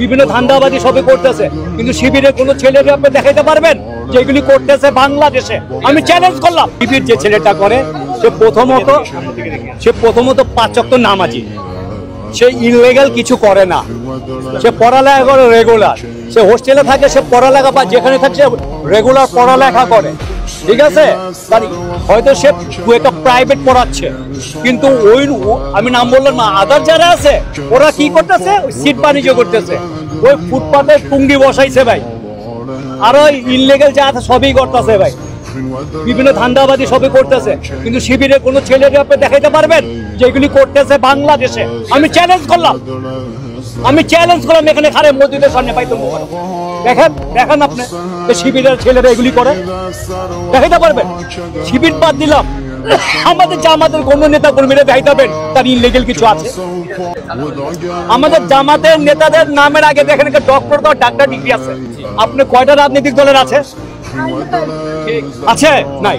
বিভিন্ন ধান্দাবাজি সবই করতেছে, কিন্তু শিবিরের কোনো ছেলেকে আপনি দেখাইতে পারবেন যে এগুলি করতেছে বাংলাদেশে? আমি চ্যালেঞ্জ করলাম। শিবির যে ছেলেটা করে সে প্রথমত 5 ওয়াক্ত নামাজি, সে ইনলিগাল কিছু করে না, সে পড়ালেখা করে রেগুলার। সে হোস্টেলে থাকে, সে পড়ালেখা বা যেখানে থাকে সে রেগুলার পড়ালেখা করে, ঠিক আছে। হয়তো সে একটা প্রাইভেট পড়াচ্ছে, কিন্তু ওই আমি নাম বললাম না, আদার যারা আছে ওরা কি করতেছে, সিট বাণিজ্য করতেছে, ওই ফুটপাতে টুঙ্গি বসাইছে ভাই, আর ওই ইনলিগাল যা আছে সবই করতেছে ভাই, বিভিন্ন ধান্দাবাজি সবই করতেছে, কিন্তু শিবিরের কোনো ছেলেকে আপনি দেখাইতে পারবেন যে এগুলি করতেছে বাংলাদেশে? আমি চ্যালেঞ্জ করলাম এখানে খারে মসজিদের সামনে পাইতো দেখেন আপনি শিবিরের ছেলেরা এগুলি করে দেখাইতে পারবেন? শিবির বাদ দিলাম, আমাদের জামাতের কোন নেতা কর্মীরা দেখাইতেবেন তার ইনলিগাল কিছু আছে? আমাদের জামাতের নেতাদের নামের আগে দেখেন ডক্টর বা ডাক্তার ডিগ্রি আছে। আপনি কয়টা রাজনৈতিক দলের আছে? আছে নাই?